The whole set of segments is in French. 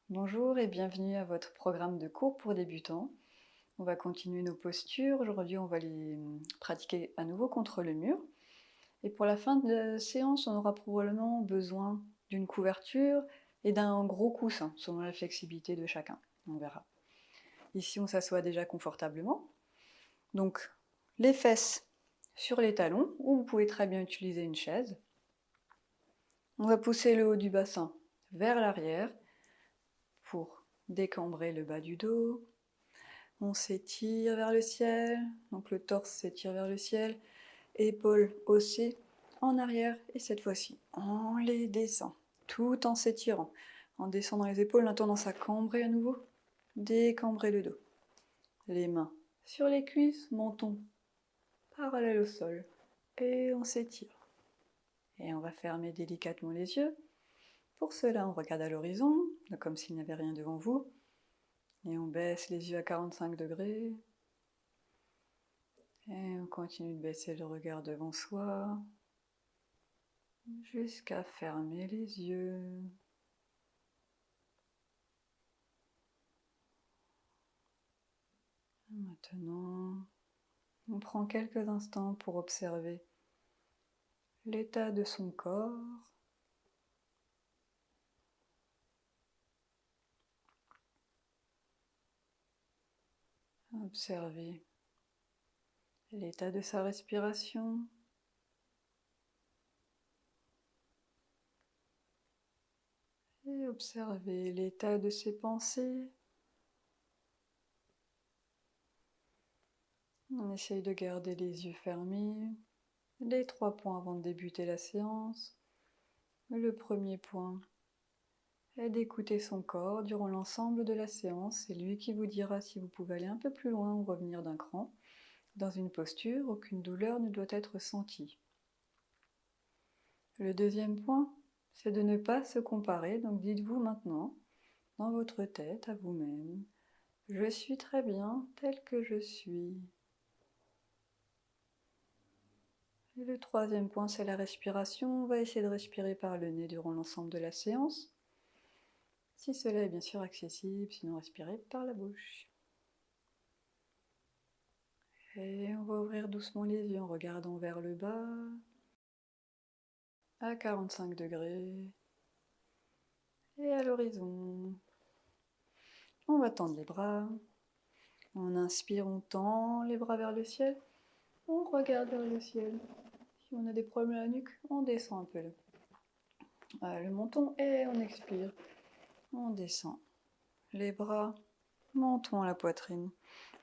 Bonjour et bienvenue à votre programme de cours pour débutants. On va continuer nos postures. Aujourd'hui, on va les pratiquer à nouveau contre le mur. Et pour la fin de la séance, on aura probablement besoin d'une couverture et d'un gros coussin, selon la flexibilité de chacun. On verra. Ici, on s'assoit déjà confortablement. Donc, les fesses sur les talons, ou vous pouvez très bien utiliser une chaise. On va pousser le haut du bassin vers l'arrière pour décambrer le bas du dos. On s'étire vers le ciel, donc le torse s'étire vers le ciel, épaules haussées en arrière, et cette fois-ci, on les descend, tout en s'étirant. En descendant les épaules, on a tendance à cambrer à nouveau, décambrer le dos. Les mains sur les cuisses, menton parallèle au sol, et on s'étire. Et on va fermer délicatement les yeux. Pour cela, on regarde à l'horizon, comme s'il n'y avait rien devant vous, et on baisse les yeux à 45 degrés. Et on continue de baisser le regard devant soi, jusqu'à fermer les yeux. Maintenant, on prend quelques instants pour observer l'état de son corps. Observer l'état de sa respiration. Et observer l'état de ses pensées. On essaye de garder les yeux fermés. Les 3 points avant de débuter la séance. Le premier point est d'écouter son corps durant l'ensemble de la séance. C'est lui qui vous dira si vous pouvez aller un peu plus loin ou revenir d'un cran. Dans une posture, aucune douleur ne doit être sentie. Le deuxième point, c'est de ne pas se comparer. Donc dites-vous maintenant, dans votre tête, à vous-même, « Je suis très bien tel que je suis ». Et le troisième point, c'est la respiration. On va essayer de respirer par le nez durant l'ensemble de la séance. Si cela est bien sûr accessible, sinon respirez par la bouche. Et on va ouvrir doucement les yeux en regardant vers le bas, à 45 degrés, et à l'horizon. On va tendre les bras. On inspire, on tend les bras vers le ciel. On regarde vers le ciel. Si on a des problèmes à la nuque, on descend un peu le menton et on expire. On descend les bras, menton à la poitrine.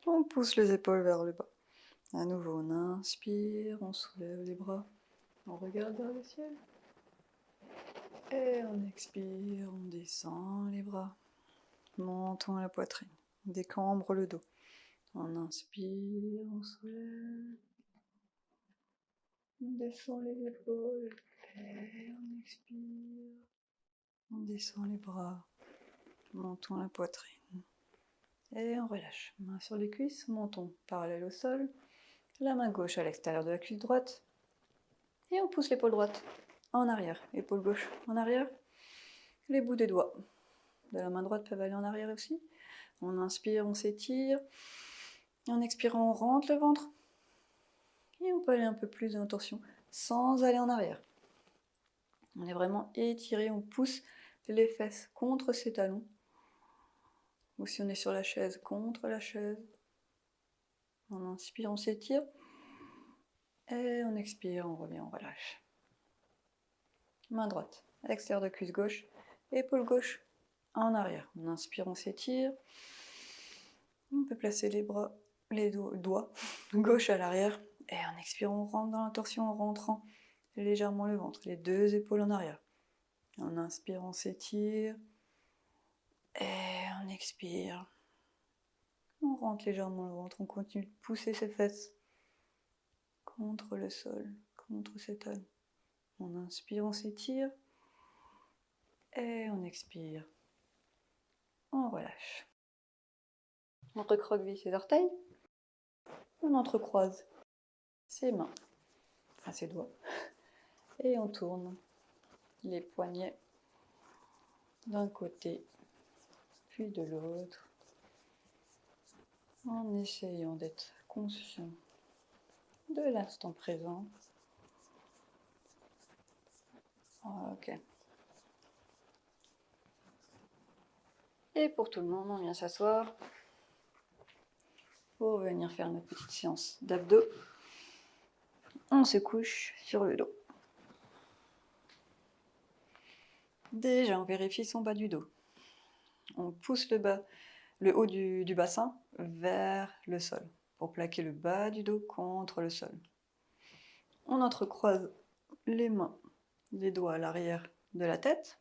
On pousse les épaules vers le bas. À nouveau, on inspire, on soulève les bras. On regarde vers le ciel. Et on expire, on descend les bras. Menton à la poitrine. On décambre le dos. On inspire, on soulève. On descend les épaules. Et on expire. On descend les bras. Menton à la poitrine. Et on relâche. Main sur les cuisses, menton parallèle au sol. La main gauche à l'extérieur de la cuisse droite. Et on pousse l'épaule droite en arrière. Épaule gauche en arrière. Les bouts des doigts de la main droite peuvent aller en arrière aussi. On inspire, on s'étire. Et en expirant, on rentre le ventre. Et on peut aller un peu plus dans la torsion sans aller en arrière. On est vraiment étiré, on pousse les fesses contre ses talons. Ou si on est sur la chaise, contre la chaise. On inspire, on s'étire. Et on expire, on revient, on relâche. Main droite à l'extérieur de la cuisse gauche. Épaule gauche en arrière. On inspire, on s'étire. On peut placer les bras, les doigts gauche à l'arrière. Et en expirant, on rentre dans la torsion en rentrant légèrement le ventre. Les 2 épaules en arrière. En inspirant, on s'étire. Et on expire. On rentre légèrement le ventre. On continue de pousser ses fesses contre le sol, contre ses talons. On inspire, on s'étire. Et on expire. On relâche. On recroqueville ses orteils. On entrecroise ses mains, enfin ses doigts. Et on tourne les poignets d'un côté puis de l'autre, en essayant d'être conscient de l'instant présent. Ok. Et pour tout le monde, on vient s'asseoir pour venir faire notre petite séance d'abdos. On se couche sur le dos. Déjà, on vérifie son bas du dos. On pousse le haut du bassin vers le sol pour plaquer le bas du dos contre le sol. On entrecroise les mains, les doigts à l'arrière de la tête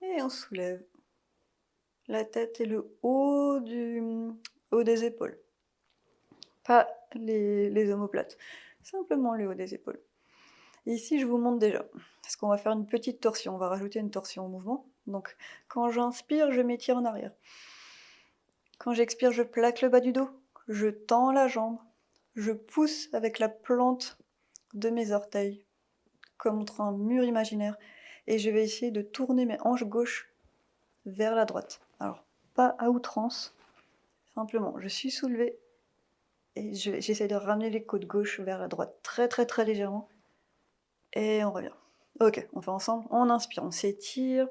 et on soulève la tête et le haut des épaules. Pas les omoplates, simplement le haut des épaules. Et ici, je vous montre déjà, parce qu'on va faire une petite torsion, on va rajouter une torsion au mouvement. Donc, quand j'inspire, je m'étire en arrière. Quand j'expire, je plaque le bas du dos, je tends la jambe, je pousse avec la plante de mes orteils, comme contre un mur imaginaire, et je vais essayer de tourner mes hanches gauches vers la droite. Alors, pas à outrance, simplement, je suis soulevée, et j'essaie de ramener les côtes gauche vers la droite, très très très légèrement, et on revient. Ok, on fait ensemble, on inspire, on s'étire,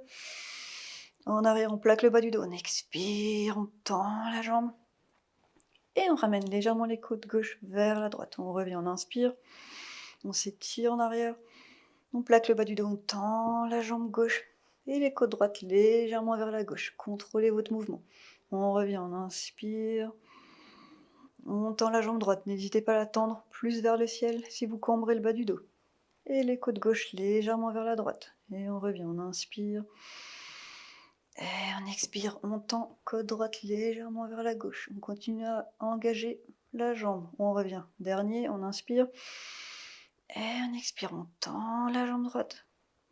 en arrière on plaque le bas du dos, on expire, on tend la jambe, et on ramène légèrement les côtes gauche vers la droite, on revient, on inspire, on s'étire en arrière, on plaque le bas du dos, on tend la jambe gauche, et les côtes droites légèrement vers la gauche, contrôlez votre mouvement, on revient, on inspire, on tend la jambe droite, n'hésitez pas à la tendre plus vers le ciel si vous cambrez le bas du dos. Et les côtes gauche légèrement vers la droite. Et on revient, on inspire. Et on expire, on tend côte droite légèrement vers la gauche. On continue à engager la jambe. On revient. Dernier, on inspire. Et on expire, on tend la jambe droite.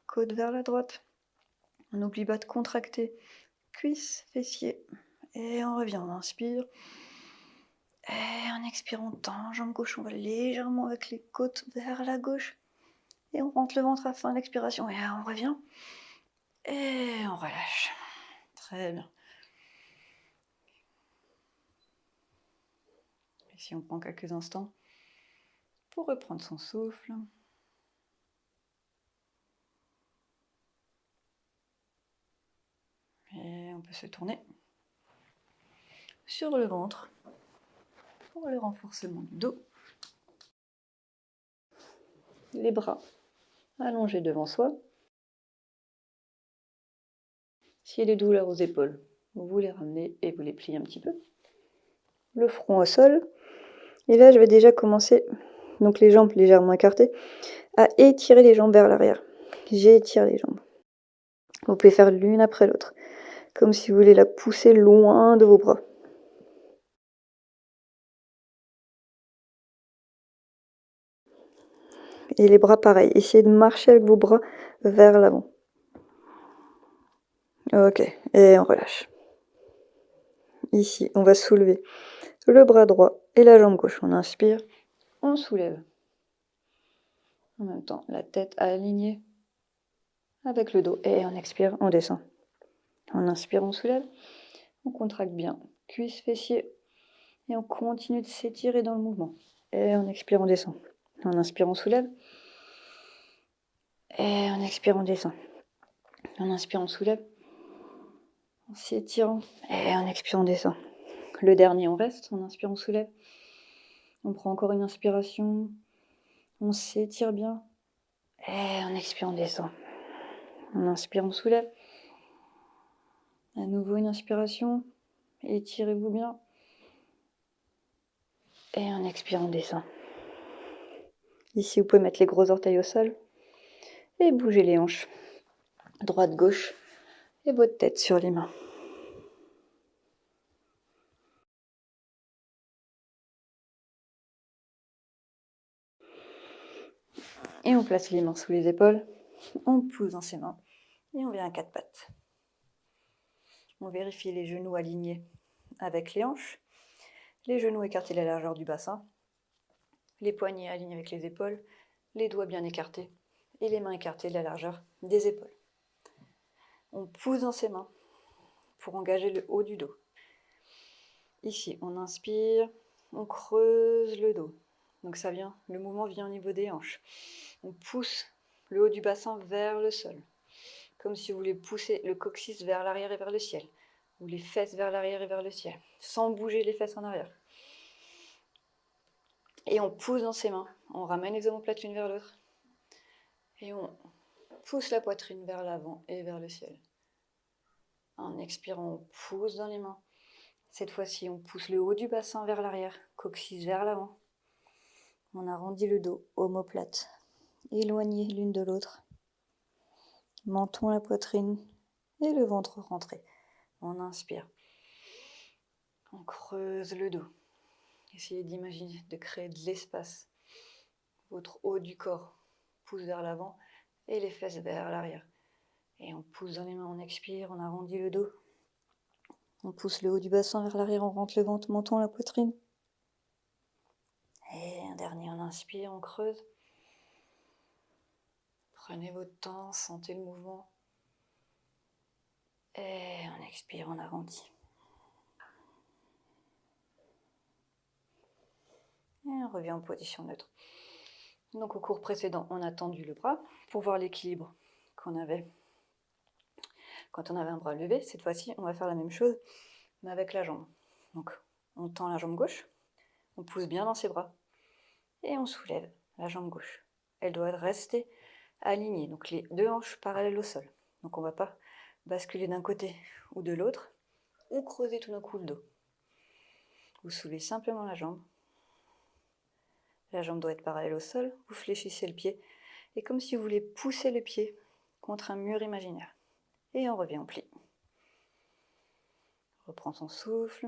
Côte vers la droite. On n'oublie pas de contracter cuisses, fessiers. Et on revient, on inspire. Et en expirant, on tend jambe gauche, on va légèrement avec les côtes vers la gauche. Et on rentre le ventre à fin l'expiration. Et on revient. Et on relâche. Très bien. Ici, on prend quelques instants pour reprendre son souffle. Et on peut se tourner sur le ventre pour le renforcement du dos. Les bras allongés devant soi. S'il y a des douleurs aux épaules, vous les ramenez et vous les pliez un petit peu. Le front au sol. Et là, je vais déjà commencer, donc les jambes légèrement écartées, à étirer les jambes vers l'arrière. J'étire les jambes. Vous pouvez faire l'une après l'autre, comme si vous voulez la pousser loin de vos bras. Et les bras pareil, essayez de marcher avec vos bras vers l'avant. Ok, et on relâche. Ici, on va soulever le bras droit et la jambe gauche. On inspire, on soulève. En même temps, la tête alignée avec le dos. Et on expire, on descend. On inspire, on soulève. On contracte bien. Cuisses, fessiers. Et on continue de s'étirer dans le mouvement. Et on expire, on descend. On inspire, on soulève. Et on expire, on descend. On inspire, on soulève. En s'étirant. Et on expire, on descend. Le dernier, on reste. On inspire, on soulève. On prend encore une inspiration. On s'étire bien. Et on expire, on descend. On inspire, on soulève. À nouveau une inspiration. Étirez-vous bien. Et on expire, on descend. Ici, vous pouvez mettre les gros orteils au sol. Et bouger les hanches. Droite, gauche. Et votre tête sur les mains. Et on place les mains sous les épaules. On pousse dans ses mains. Et on vient à quatre pattes. On vérifie les genoux alignés avec les hanches. Les genoux écartés de la largeur du bassin. Les poignets alignés avec les épaules. Les doigts bien écartés. Et les mains écartées de la largeur des épaules. On pousse dans ses mains. pour engager le haut du dos. Ici, on inspire, on creuse le dos. Donc ça vient, le mouvement vient au niveau des hanches. On pousse le haut du bassin vers le sol, comme si vous voulez pousser le coccyx vers l'arrière et vers le ciel, ou les fesses vers l'arrière et vers le ciel, sans bouger les fesses en arrière. Et on pousse dans ses mains, on ramène les omoplates l'une vers l'autre, et on pousse la poitrine vers l'avant et vers le ciel. En expirant, on pousse dans les mains. Cette fois-ci, on pousse le haut du bassin vers l'arrière, coccyx vers l'avant. On arrondit le dos, omoplate, éloignées l'une de l'autre. Menton, la poitrine et le ventre rentré. On inspire. On creuse le dos. Essayez d'imaginer, de créer de l'espace. Votre haut du corps pousse vers l'avant et les fesses vers l'arrière. Et on pousse dans les mains, on expire, on arrondit le dos. On pousse le haut du bassin vers l'arrière, on rentre le ventre, menton, la poitrine. Et un dernier, on inspire, on creuse. Prenez votre temps, sentez le mouvement. Et on expire, on arrondit. Et on revient en position neutre. Donc au cours précédent, on a tendu le bras pour voir l'équilibre qu'on avait quand on avait un bras levé. Cette fois-ci, on va faire la même chose, mais avec la jambe. Donc on tend la jambe gauche, on pousse bien dans ses bras, et on soulève la jambe gauche. Elle doit rester alignée, donc les deux hanches parallèles au sol. Donc on ne va pas basculer d'un côté ou de l'autre, ou creuser tout d'un coup le dos. Vous soulevez simplement la jambe. La jambe doit être parallèle au sol, vous fléchissez le pied, et comme si vous voulez pousser le pied contre un mur imaginaire. Et on revient en pli. On reprend son souffle.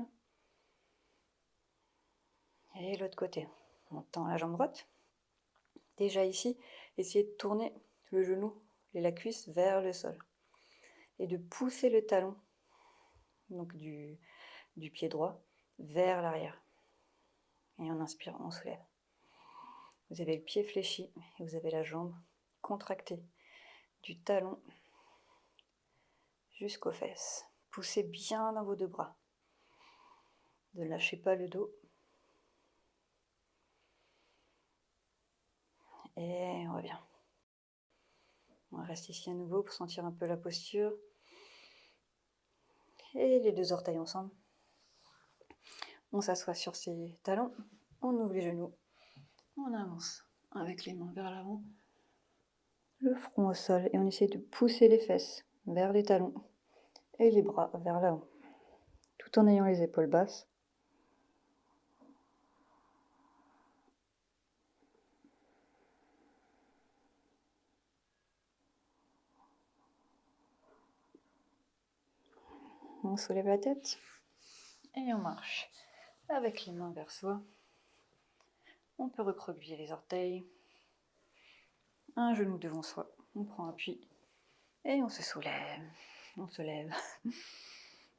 Et l'autre côté, on tend la jambe droite. Déjà ici, essayez de tourner le genou et la cuisse vers le sol. Et de pousser le talon, donc du pied droit, vers l'arrière. Et en inspirant, on soulève. Vous avez le pied fléchi et vous avez la jambe contractée, du talon jusqu'aux fesses. Poussez bien dans vos deux bras. Ne lâchez pas le dos. Et on revient. On reste ici à nouveau pour sentir un peu la posture. Et les deux orteils ensemble. On s'assoit sur ses talons. On ouvre les genoux. On avance avec les mains vers l'avant. Le front au sol. Et on essaie de pousser les fesses vers les talons. Et les bras vers l'avant. Tout en ayant les épaules basses. On soulève la tête et on marche avec les mains vers soi. On peut recroqueviller les orteils, un genou devant soi, on prend appui et on se soulève, on se lève.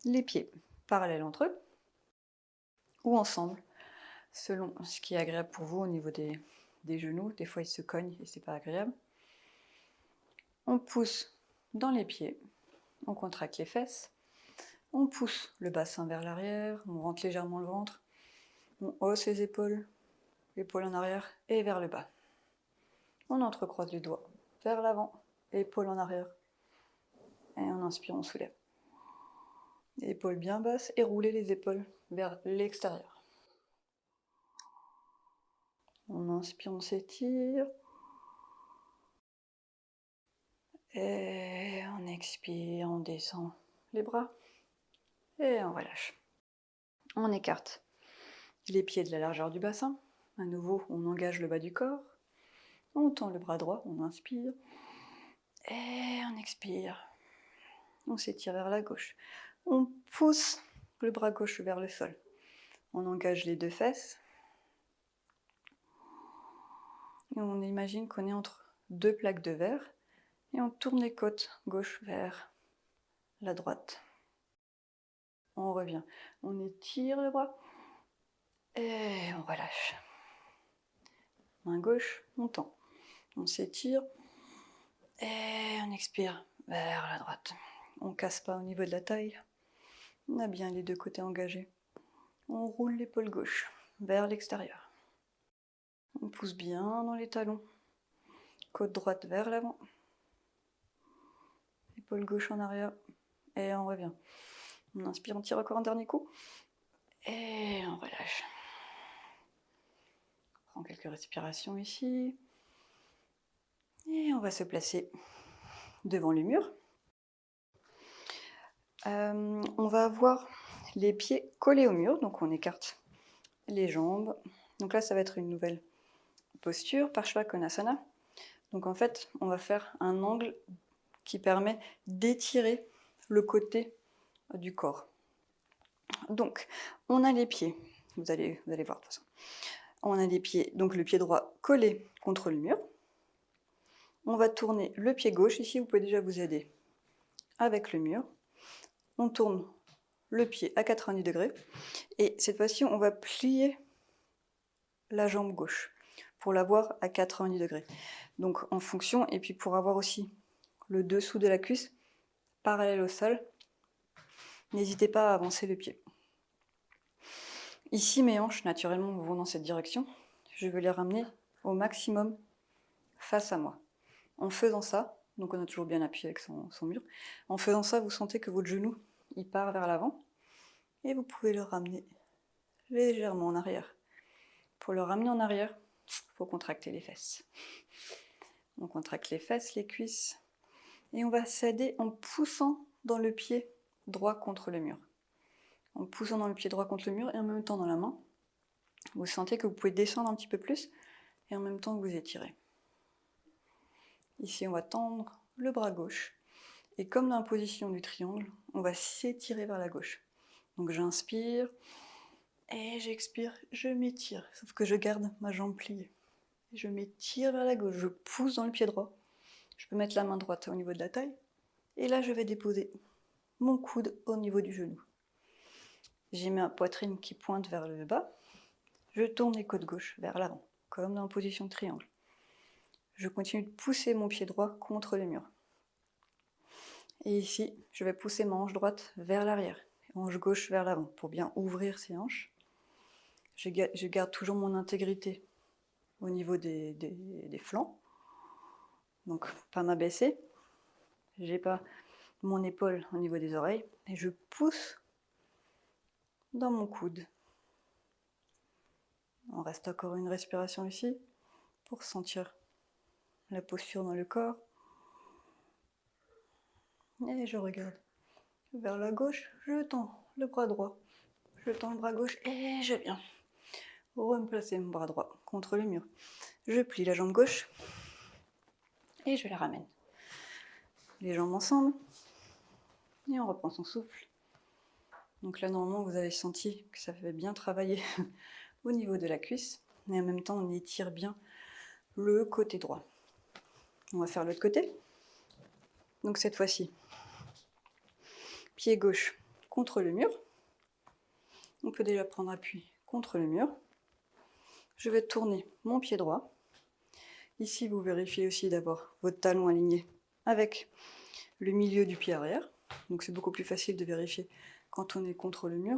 Les pieds parallèles entre eux ou ensemble, selon ce qui est agréable pour vous au niveau des genoux. Des fois ils se cognent et c'est pas agréable. On pousse dans les pieds, on contracte les fesses. On pousse le bassin vers l'arrière, on rentre légèrement le ventre, on hausse les épaules en arrière et vers le bas. On entrecroise les doigts vers l'avant, épaules en arrière. Et en inspirant, on soulève. Épaules bien basses et roulez les épaules vers l'extérieur. On inspire, on s'étire. Et on expire, on descend les bras. Et on relâche. On écarte les pieds de la largeur du bassin. À nouveau, on engage le bas du corps. On tend le bras droit, on inspire. Et on expire. On s'étire vers la gauche. On pousse le bras gauche vers le sol. On engage les deux fesses. Et on imagine qu'on est entre deux plaques de verre. Et on tourne les côtes gauche vers la droite. On revient. On étire le bras. Et on relâche. Main gauche, on tend. On s'étire. Et on expire vers la droite. On ne casse pas au niveau de la taille. On a bien les deux côtés engagés. On roule l'épaule gauche vers l'extérieur. On pousse bien dans les talons. Côte droite vers l'avant. Épaule gauche en arrière. Et on revient. On inspire, on tire encore un dernier coup. Et on relâche. On prend quelques respirations ici. Et on va se placer devant le mur. On va avoir les pieds collés au mur, donc on écarte les jambes. Donc là, ça va être une nouvelle posture, Parshvakonasana. Donc en fait, on va faire un angle qui permet d'étirer le côté du corps. Donc, on a les pieds, vous allez voir de toute façon. On a les pieds, donc le pied droit collé contre le mur. On va tourner le pied gauche, ici vous pouvez déjà vous aider avec le mur. On tourne le pied à 90 degrés et cette fois-ci on va plier la jambe gauche pour l'avoir à 90 degrés. Donc en fonction, et puis pour avoir aussi le dessous de la cuisse parallèle au sol, n'hésitez pas à avancer le pied. Ici mes hanches naturellement vont dans cette direction, je vais les ramener au maximum face à moi. En faisant ça, donc on a toujours bien appuyé avec son mur, en faisant ça vous sentez que votre genou il part vers l'avant et vous pouvez le ramener légèrement en arrière. Pour le ramener en arrière, il faut contracter les fesses. On contracte les fesses, les cuisses, et on va s'aider en poussant dans le pied droit contre le mur. En poussant dans le pied droit contre le mur et en même temps dans la main, vous sentez que vous pouvez descendre un petit peu plus et en même temps vous étirez. Ici, on va tendre le bras gauche et comme dans la position du triangle, on va s'étirer vers la gauche. Donc j'inspire et j'expire, je m'étire, sauf que je garde ma jambe pliée. Je m'étire vers la gauche, je pousse dans le pied droit. Je peux mettre la main droite au niveau de la taille. Et là, je vais déposer mon coude au niveau du genou. J'ai ma poitrine qui pointe vers le bas. Je tourne les côtes gauche vers l'avant, comme dans la position de triangle. Je continue de pousser mon pied droit contre le mur. Et ici, je vais pousser ma hanche droite vers l'arrière, hanche gauche vers l'avant, pour bien ouvrir ces hanches. Je garde toujours mon intégrité au niveau des flancs. Donc, pas m'abaisser. J'ai pas mon épaule au niveau des oreilles. Et je pousse dans mon coude. On reste encore une respiration ici pour sentir la posture dans le corps. Et je regarde vers la gauche, je tends le bras droit. Je tends le bras gauche et je viens replacer mon bras droit contre le mur. Je plie la jambe gauche et je la ramène. Les jambes ensemble et on reprend son souffle. Donc là, normalement, vous avez senti que ça fait bien travailler au niveau de la cuisse. Et en même temps, on étire bien le côté droit. On va faire l'autre côté. Donc cette fois-ci, pied gauche contre le mur. On peut déjà prendre appui contre le mur. Je vais tourner mon pied droit. Ici, vous vérifiez aussi d'avoir votre talon aligné avec le milieu du pied arrière. Donc c'est beaucoup plus facile de vérifier quand on est contre le mur.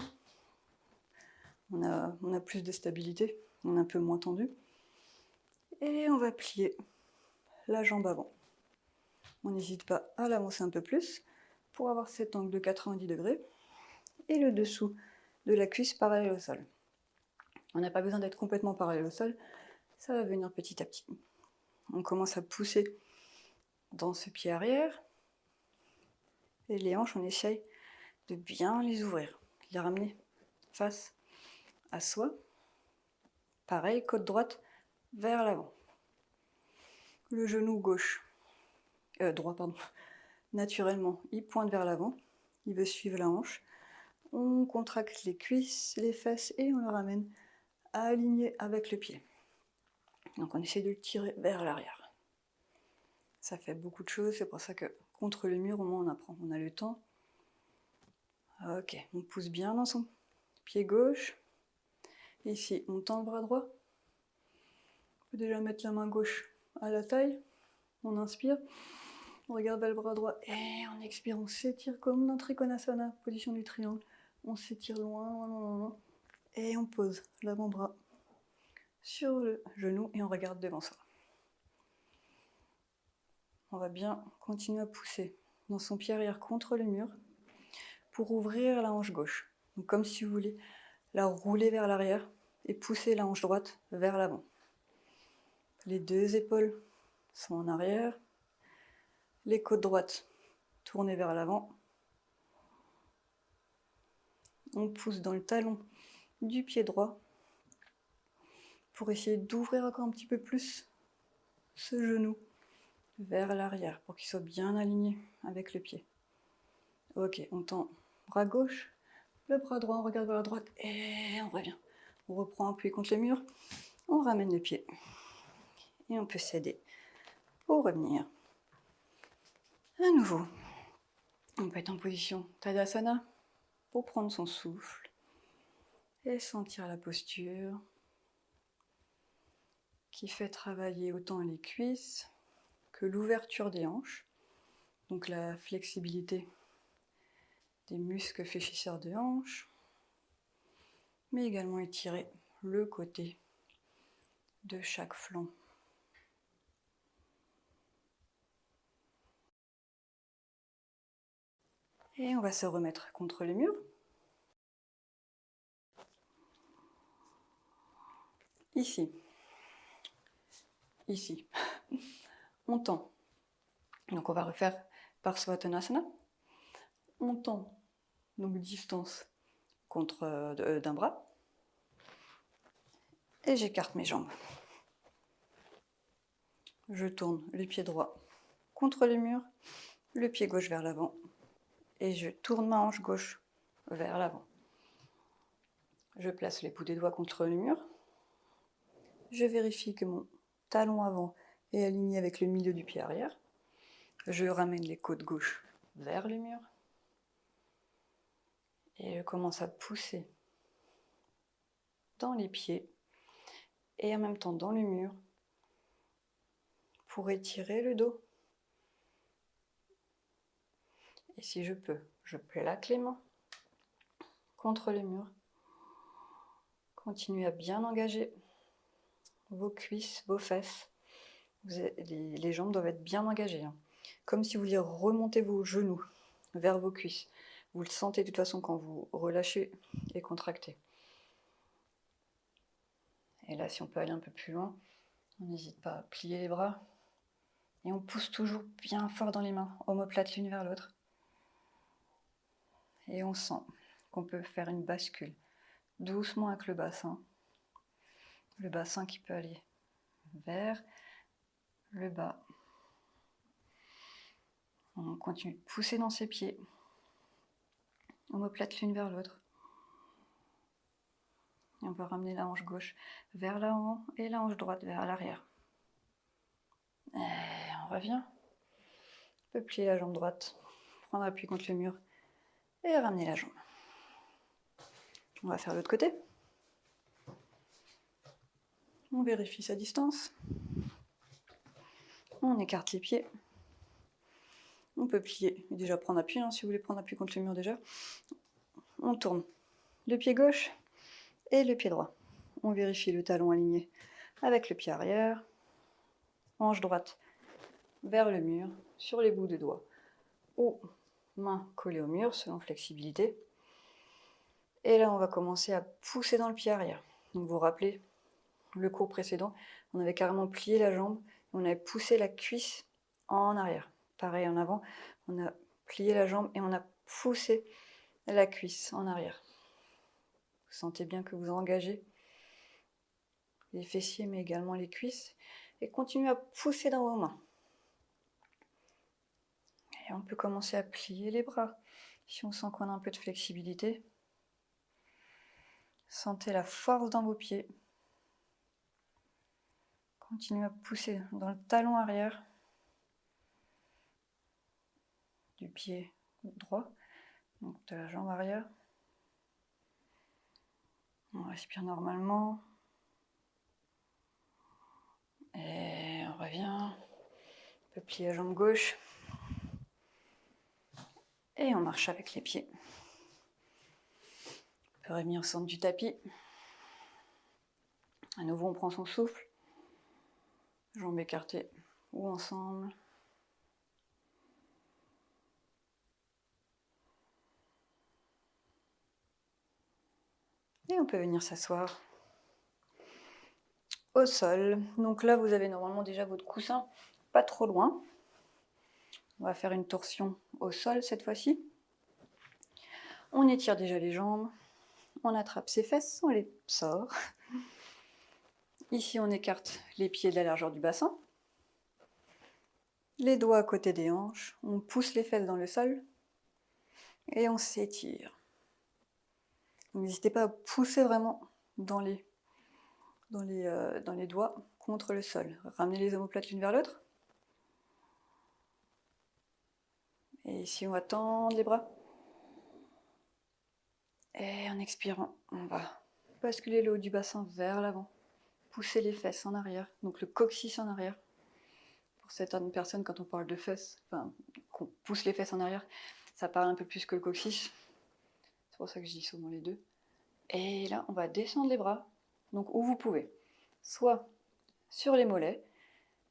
On a plus de stabilité, on est un peu moins tendu. Et on va plier la jambe avant. On n'hésite pas à l'avancer un peu plus pour avoir cet angle de 90 degrés et le dessous de la cuisse parallèle au sol. On n'a pas besoin d'être complètement parallèle au sol, ça va venir petit à petit. On commence à pousser dans ce pied arrière et les hanches, on essaye de bien les ouvrir, de les ramener face à soi. Pareil, côte droite vers l'avant. Le genou droit, naturellement, il pointe vers l'avant, il veut suivre la hanche. On contracte les cuisses, les fesses et on le ramène aligné avec le pied. Donc on essaie de le tirer vers l'arrière. Ça fait beaucoup de choses, c'est pour ça que contre le mur, au moins on apprend, on a le temps. Ok, on pousse bien dans son pied gauche. Ici, on tend le bras droit. On peut déjà mettre la main gauche à la taille. On inspire, on regarde vers le bras droit et on expire, on s'étire comme dans Trikonasana, position du triangle. On s'étire loin, loin, loin, loin. Et on pose l'avant-bras sur le genou et on regarde devant soi. On va bien continuer à pousser dans son pied arrière contre le mur pour ouvrir la hanche gauche. Donc comme si vous voulez la rouler vers l'arrière et pousser la hanche droite vers l'avant. Les deux épaules sont en arrière, les côtes droites tournées vers l'avant. On pousse dans le talon du pied droit pour essayer d'ouvrir encore un petit peu plus ce genou vers l'arrière pour qu'il soit bien aligné avec le pied. Ok, on tend bras gauche, le bras droit, on regarde vers la droite et on revient. On reprend appuyé contre le mur, on ramène le pied et on peut s'aider pour revenir. À nouveau, on peut être en position Tadasana pour prendre son souffle et sentir la posture qui fait travailler autant les cuisses que l'ouverture des hanches, donc la flexibilité des muscles fléchisseurs de hanches, mais également étirer le côté de chaque flanc. Et on va se remettre contre le mur. Ici. Ici. On tend. Donc on va refaire Parsvottanasana. On tend, donc distance contre d'un bras. Et j'écarte mes jambes. Je tourne le pied droit contre le mur, le pied gauche vers l'avant. Et je tourne ma hanche gauche vers l'avant. Je place les bouts des doigts contre le mur. Je vérifie que mon talon avant est aligné avec le milieu du pied arrière. Je ramène les côtes gauche vers le mur. Et je commence à pousser dans les pieds et en même temps dans le mur pour étirer le dos. Et si je peux, je plaque les mains contre le mur. Continuez à bien engager vos cuisses, vos fesses. Les jambes doivent être bien engagées. Comme si vous vouliez remonter vos genoux vers vos cuisses. Vous le sentez de toute façon quand vous relâchez et contractez. Et là, si on peut aller un peu plus loin, on n'hésite pas à plier les bras. Et on pousse toujours bien fort dans les mains, omoplate l'une vers l'autre. Et on sent qu'on peut faire une bascule doucement avec le bassin. Le bassin qui peut aller vers le bas. On continue de pousser dans ses pieds. Omoplate l'une vers l'autre. Et on peut ramener la hanche gauche vers l'avant et la hanche droite vers l'arrière. Et on revient. On peut plier la jambe droite, prendre appui contre le mur et ramener la jambe. On va faire l'autre côté. On vérifie sa distance. On écarte les pieds. On peut plier et déjà prendre appui, si vous voulez prendre appui contre le mur déjà. On tourne le pied gauche et le pied droit. On vérifie le talon aligné avec le pied arrière. Hanche droite vers le mur, sur les bouts des doigts. Ou main collée au mur, selon flexibilité. Et là, on va commencer à pousser dans le pied arrière. Donc vous vous rappelez, le cours précédent, on avait carrément plié la jambe, et on avait poussé la cuisse en arrière. Pareil en avant, on a plié la jambe et on a poussé la cuisse en arrière. Vous sentez bien que vous engagez les fessiers, mais également les cuisses. Et continuez à pousser dans vos mains. Et on peut commencer à plier les bras. Si on sent qu'on a un peu de flexibilité, sentez la force dans vos pieds. Continuez à pousser dans le talon arrière du pied droit, donc de la jambe arrière. On respire normalement. Et on revient. On peut plier la jambe gauche. Et on marche avec les pieds. peut revenir au centre du tapis. À nouveau, on prend son souffle. Jambes écartées ou ensemble. Et on peut venir s'asseoir au sol. Donc là, vous avez normalement déjà votre coussin pas trop loin. On va faire une torsion au sol cette fois-ci. On étire déjà les jambes. On attrape ses fesses, on les sort. Ici, on écarte les pieds de la largeur du bassin. Les doigts à côté des hanches. On pousse les fesses dans le sol. Et on s'étire. N'hésitez pas à pousser vraiment dans les doigts contre le sol. Ramenez les omoplates l'une vers l'autre. Et ici, on va tendre les bras. Et en expirant, on va basculer le haut du bassin vers l'avant. Pousser les fesses en arrière, donc le coccyx en arrière. Pour certaines personnes, quand on parle de fesses, enfin, qu'on pousse les fesses en arrière, ça parle un peu plus que le coccyx. C'est pour ça que je dis souvent les deux. Et là, on va descendre les bras, donc où vous pouvez. Soit sur les mollets,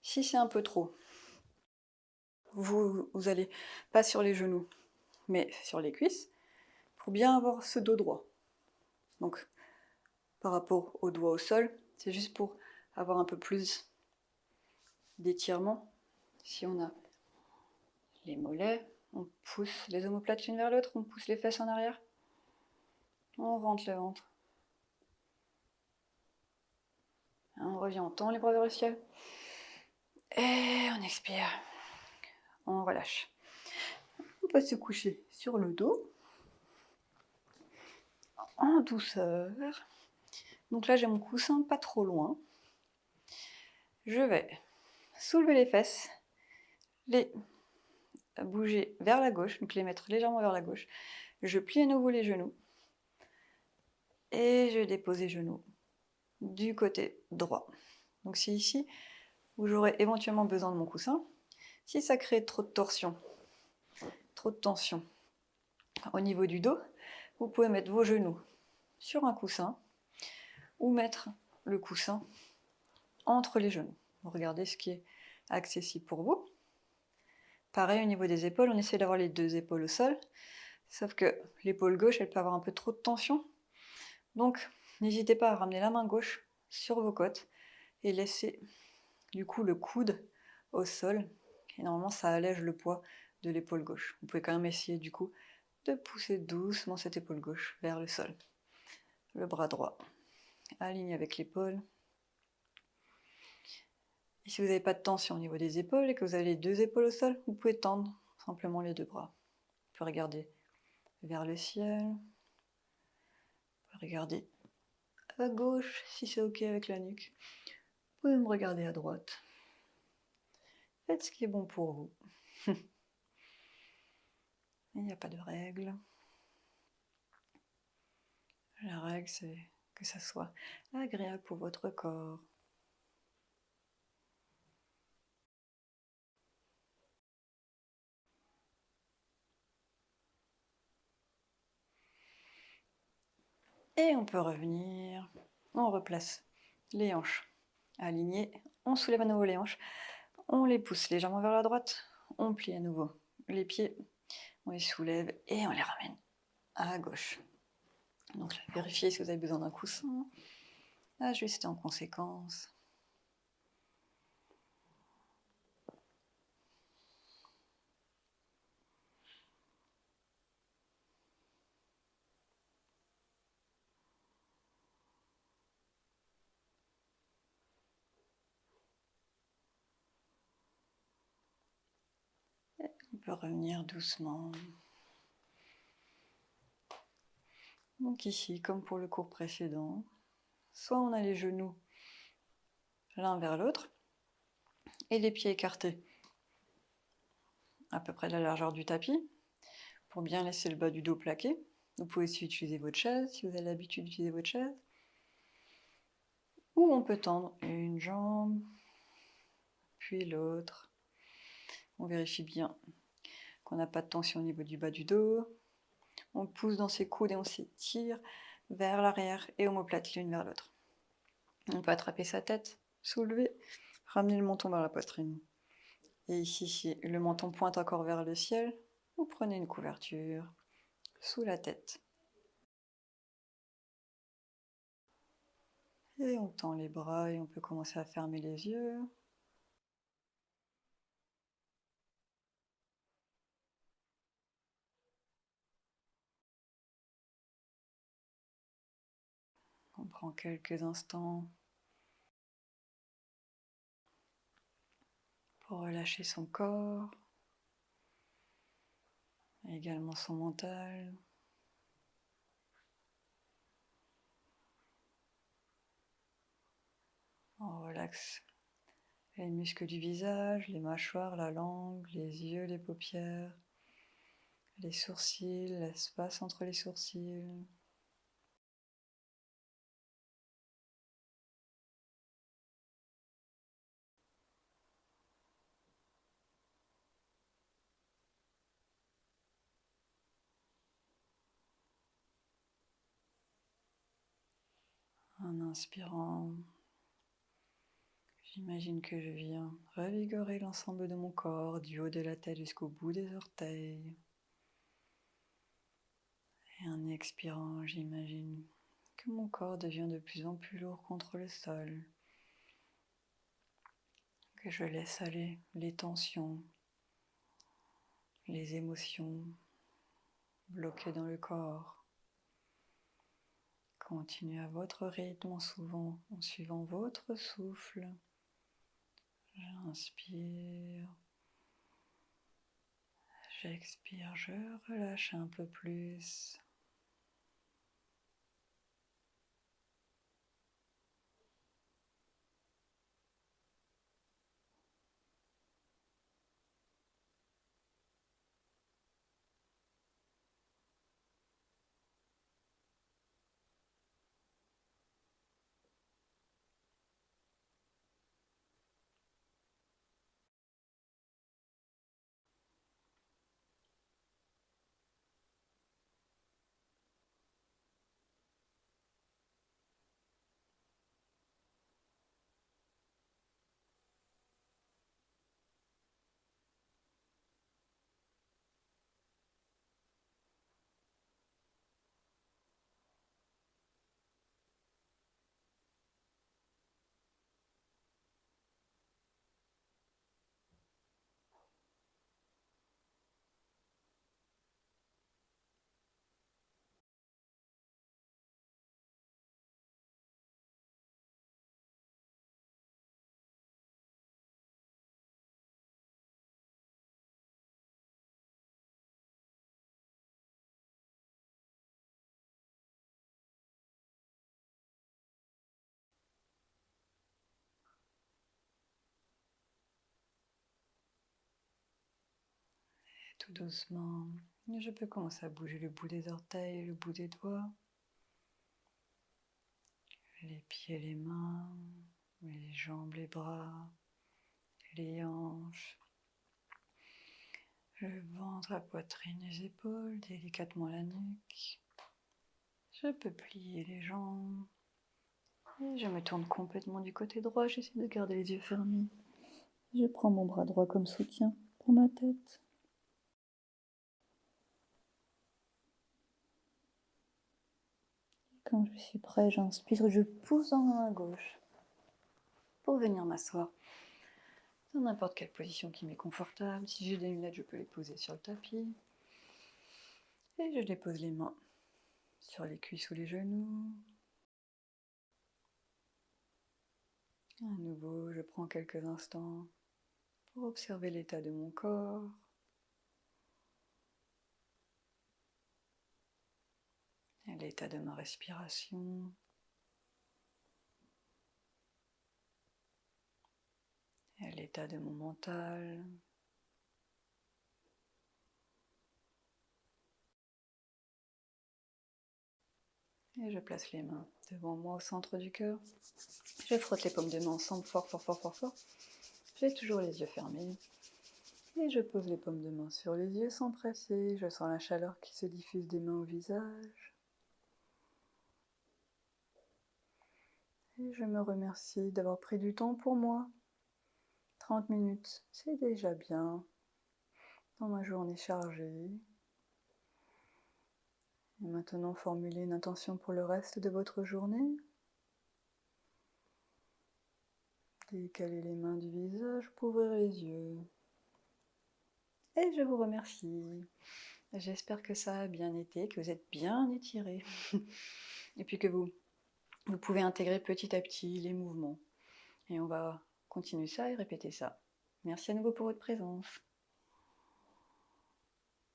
si c'est un peu trop, vous allez pas sur les genoux, mais sur les cuisses, pour bien avoir ce dos droit. Donc, par rapport au doigt au sol, c'est juste pour avoir un peu plus d'étirement. Si on a les mollets, on pousse les omoplates l'une vers l'autre, on pousse les fesses en arrière, on rentre le ventre. On revient, on tend les bras vers le ciel. Et on expire. On relâche. On va se coucher sur le dos. En douceur. Donc là, j'ai mon coussin pas trop loin. Je vais soulever les fesses, les bouger vers la gauche, donc les mettre légèrement vers la gauche. Je plie à nouveau les genoux. Et je dépose les genoux du côté droit. Donc c'est ici où j'aurai éventuellement besoin de mon coussin. Si ça crée trop de torsion, trop de tension au niveau du dos, vous pouvez mettre vos genoux sur un coussin ou mettre le coussin entre les genoux. Regardez ce qui est accessible pour vous. Pareil au niveau des épaules, on essaie d'avoir les deux épaules au sol, sauf que l'épaule gauche, elle peut avoir un peu trop de tension. Donc, n'hésitez pas à ramener la main gauche sur vos côtes et laisser du coup le coude au sol. Et normalement, ça allège le poids de l'épaule gauche. Vous pouvez quand même essayer du coup de pousser doucement cette épaule gauche vers le sol. Le bras droit aligné avec l'épaule. Et si vous n'avez pas de tension au niveau des épaules et que vous avez les deux épaules au sol, vous pouvez tendre simplement les deux bras. Vous pouvez regarder vers le ciel. Vous pouvez regarder à gauche si c'est ok avec la nuque. Vous pouvez me regarder à droite. Faites ce qui est bon pour vous. Il n'y a pas de règle. La règle, c'est que ça soit agréable pour votre corps. Et on peut revenir. On replace les hanches alignées. On soulève à nouveau les hanches. On les pousse légèrement vers la droite. On plie à nouveau les pieds. On les soulève et on les ramène à gauche. Donc là, vérifiez si vous avez besoin d'un coussin. Ajustez en conséquence. Et on peut revenir doucement. Donc ici, comme pour le cours précédent, soit on a les genoux l'un vers l'autre et les pieds écartés à peu près de la largeur du tapis pour bien laisser le bas du dos plaqué. Vous pouvez aussi utiliser votre chaise si vous avez l'habitude d'utiliser votre chaise. Ou on peut tendre une jambe, puis l'autre. On vérifie bien qu'on n'a pas de tension au niveau du bas du dos. On pousse dans ses coudes et on s'étire vers l'arrière et omoplate l'une vers l'autre. On peut attraper sa tête, soulever, ramener le menton vers la poitrine. Et ici, si le menton pointe encore vers le ciel, vous prenez une couverture sous la tête. Et on tend les bras et on peut commencer à fermer les yeux. On prend quelques instants pour relâcher son corps, et également son mental. On relaxe les muscles du visage, les mâchoires, la langue, les yeux, les paupières, les sourcils, l'espace entre les sourcils. En inspirant, j'imagine que je viens revigorer l'ensemble de mon corps, du haut de la tête jusqu'au bout des orteils. Et en expirant, j'imagine que mon corps devient de plus en plus lourd contre le sol, que je laisse aller les tensions, les émotions bloquées dans le corps. Continuez à votre rythme en suivant votre souffle. J'inspire, j'expire, je relâche un peu plus. Et tout doucement, je peux commencer à bouger le bout des orteils, le bout des doigts, les pieds, les mains, les jambes, les bras, les hanches, le ventre, la poitrine, les épaules, délicatement la nuque. Je peux plier les jambes. Et je me tourne complètement du côté droit, j'essaie de garder les yeux fermés. Je prends mon bras droit comme soutien pour ma tête. Quand je suis prêt, j'inspire, je pousse dans ma main gauche pour venir m'asseoir dans n'importe quelle position qui m'est confortable. Si j'ai des lunettes, je peux les poser sur le tapis. Et je dépose les mains sur les cuisses ou les genoux. À nouveau, je prends quelques instants pour observer l'état de mon corps. Et l'état de ma respiration. Et l'état de mon mental. Et je place les mains devant moi au centre du cœur. Je frotte les paumes de main ensemble fort, fort, fort, fort, fort. J'ai toujours les yeux fermés. Et je pose les paumes de main sur les yeux sans presser. Je sens la chaleur qui se diffuse des mains au visage. Et je me remercie d'avoir pris du temps pour moi. 30 minutes, c'est déjà bien dans ma journée chargée. Et maintenant, formulez une intention pour le reste de votre journée. Décalez les mains du visage pour ouvrir les yeux. Et je vous remercie. J'espère que ça a bien été, que vous êtes bien étirés. Et puis que vous pouvez intégrer petit à petit les mouvements. Et on va continuer ça et répéter ça. Merci à nouveau pour votre présence.